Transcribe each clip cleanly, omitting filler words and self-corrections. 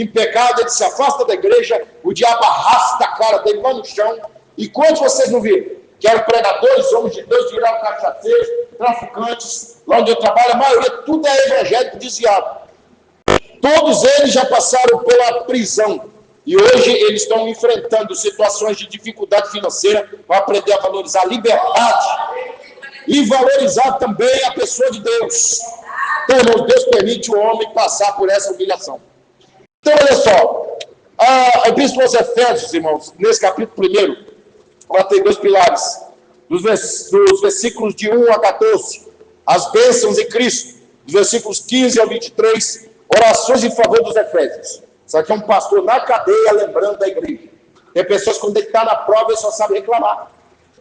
em pecado, ele se afasta da igreja, o diabo arrasta a cara dele lá no chão. E quantos vocês não viram? Que eram pregadores, homens de Deus, viraram cachaceiros, traficantes, lá onde eu trabalho, a maioria tudo é evangélico desviado. Todos eles já passaram pela prisão. E hoje eles estão enfrentando situações de dificuldade financeira para aprender a valorizar a liberdade e valorizar também a pessoa de Deus. Então, irmãos, Deus permite o homem passar por essa humilhação. Então, olha só, a Epístola aos Efésios, irmãos, nesse capítulo 1, ela tem dois pilares, dos versículos de 1 a 14, as bênçãos em Cristo, dos versículos 15 ao 23, orações em favor dos Efésios. Isso aqui é um pastor na cadeia lembrando da igreja. Tem pessoas que quando ele está na prova, ele só sabe reclamar.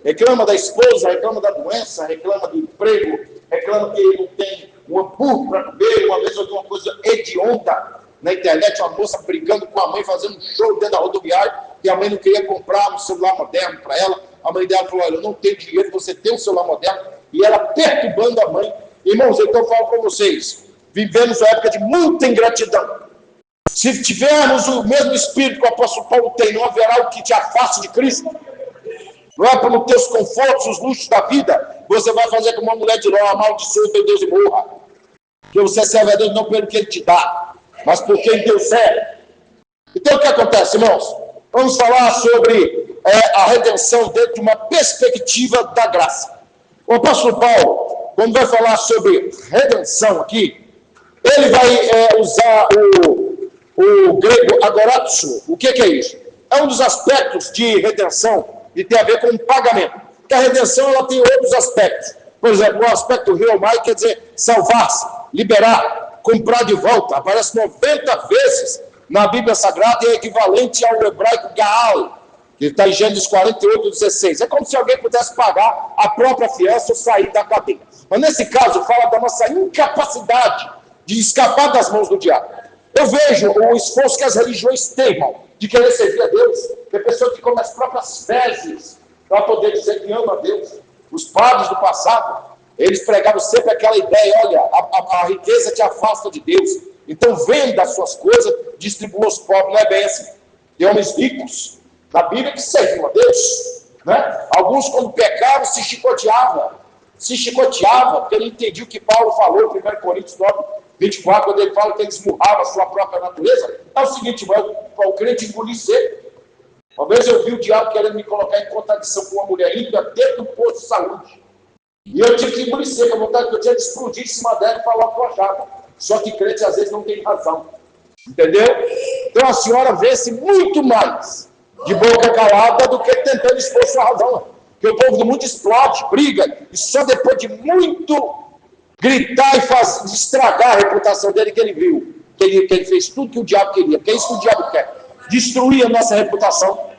Reclama da esposa, reclama da doença, reclama do emprego, reclama que ele não tem um hambúrguer para comer. Uma vez eu vi uma coisa hedionda na internet, uma moça brigando com a mãe, fazendo um show dentro da rodoviária, e a mãe não queria comprar um celular moderno para ela. A mãe dela falou, olha, eu não tenho dinheiro, você tem um celular moderno, e ela perturbando a mãe. Irmãos, então eu falo para vocês, vivemos uma época de muita ingratidão. Se tivermos o mesmo espírito que o apóstolo Paulo tem, não haverá o que te afaste de Cristo. Não é pelos teus confortos, os luxos da vida, você vai fazer como uma mulher de Ló, amaldiçoe teu Deus e morra. Porque você serve a Deus não pelo que ele te dá, mas por quem Deus é. Então o que acontece, irmãos? Vamos falar sobre a redenção dentro de uma perspectiva da graça. O apóstolo Paulo, quando vai falar sobre redenção aqui, ele vai usar o grego agorazo. O que é isso? É um dos aspectos de redenção que tem a ver com o pagamento. Porque a redenção ela tem outros aspectos. Por exemplo, o aspecto reomai quer dizer salvar-se, liberar, comprar de volta. Aparece 90 vezes na Bíblia Sagrada e é equivalente ao hebraico gaal, que está em Gênesis 48:16. É como se alguém pudesse pagar a própria fiança ou sair da cadeia. Mas nesse caso fala da nossa incapacidade de escapar das mãos do diabo. Eu vejo o esforço que as religiões têm, irmão, de querer servir a Deus. Tem pessoas que comem as próprias fezes para poder dizer que ama a Deus. Os padres do passado, eles pregavam sempre aquela ideia, olha, a riqueza te afasta de Deus. Então venda as suas coisas, distribua aos pobres. Não é bem assim. Tem homens ricos na Bíblia que serviam a Deus. Né? Alguns, quando pecavam, se chicoteavam, porque ele entendia o que Paulo falou em 1 Coríntios 9:24, quando ele fala que ele esmurrava a sua própria natureza. É o seguinte, o crente engolir seco. Uma vez eu vi o diabo querendo me colocar em contradição com uma mulher ímpia dentro do posto de saúde. E eu tive que engolir seco, a vontade que eu tinha de explodir em cima dela e falar com a chave. Só que crente às vezes não tem razão. Entendeu? Então a senhora vê-se muito mais de boca calada do que tentando expor sua razão. Porque o povo do mundo explode, briga, e só depois de muito gritar e estragar a reputação dele que ele viu, que ele fez tudo que o diabo queria, porque é isso que o diabo quer, destruir a nossa reputação.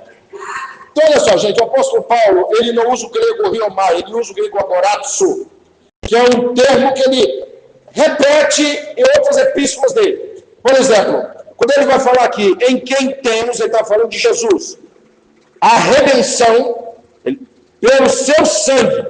Então, olha só, gente, o apóstolo Paulo, ele não usa o grego riomai, ele usa o grego agorazo, que é um termo que ele repete em outras epístolas dele. Por exemplo, quando ele vai falar aqui, em quem temos, ele está falando de Jesus, a redenção, pelo seu sangue,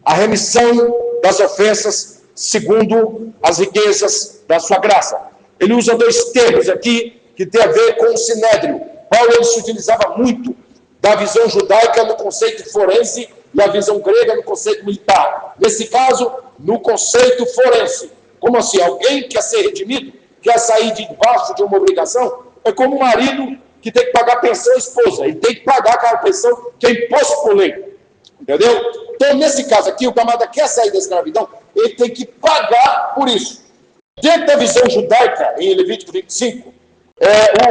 a remissão das ofensas, segundo as riquezas da sua graça. Ele usa dois termos aqui que tem a ver com o sinédrio. Paulo ele se utilizava muito da visão judaica no conceito forense e a visão grega no conceito militar. Nesse caso, no conceito forense. Como assim? Alguém quer ser redimido, quer sair debaixo de uma obrigação, é como um marido que tem que pagar pensão à esposa. Ele tem que pagar aquela pensão que é imposto por lei. Entendeu? Então, nesse caso aqui, o camarada quer sair da escravidão, ele tem que pagar por isso. Dentro da visão judaica, em Levítico 25,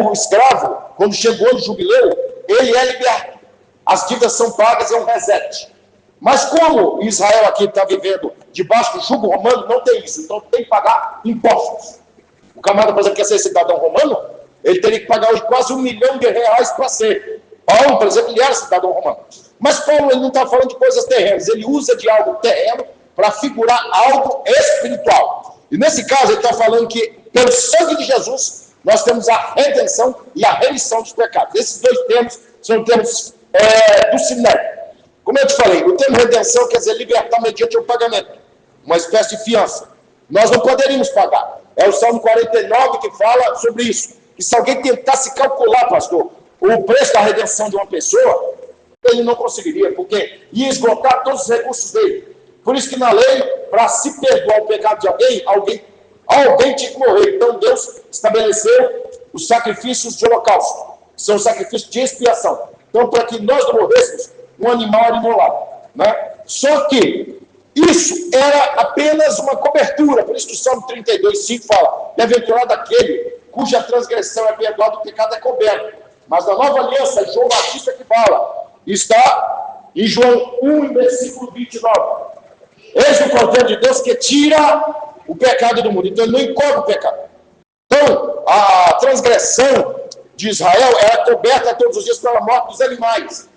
o escravo, quando chegou no jubileu, ele é liberto. As dívidas são pagas, é um reset. Mas como Israel aqui está vivendo debaixo do jugo romano, não tem isso. Então tem que pagar impostos. O camarada, por exemplo, quer ser cidadão romano, ele teria que pagar hoje quase R$1 milhão para ser. Paulo, por exemplo, ele era cidadão romano. Mas Paulo ele não está falando de coisas terrenas. Ele usa de algo terreno para figurar algo espiritual. E nesse caso, ele está falando que, pelo sangue de Jesus, nós temos a redenção e a remissão dos pecados. Esses dois termos são termos do sinédrio. Como eu te falei, o termo redenção quer dizer libertar mediante o pagamento, uma espécie de fiança. Nós não poderíamos pagar. É o Salmo 49 que fala sobre isso, que se alguém tentasse calcular, pastor, o preço da redenção de uma pessoa, ele não conseguiria, porque ia esgotar todos os recursos dele. Por isso que na lei, para se perdoar o pecado de alguém tinha que morrer. Então Deus estabeleceu os sacrifícios de holocausto, que são os sacrifícios de expiação. Então, para que nós não morrêssemos, um animal era imolado, né? Só que isso era apenas uma cobertura. Por isso que o Salmo 32:5 fala: bem-aventurado aquele cuja transgressão é perdoada, o pecado é coberto. Mas na nova aliança, João Batista que fala, está em João 1, versículo 29. Eis o Cordeiro de Deus que tira o pecado do mundo. Então ele não encobre o pecado. Então, a transgressão de Israel era coberta todos os dias pela morte dos animais.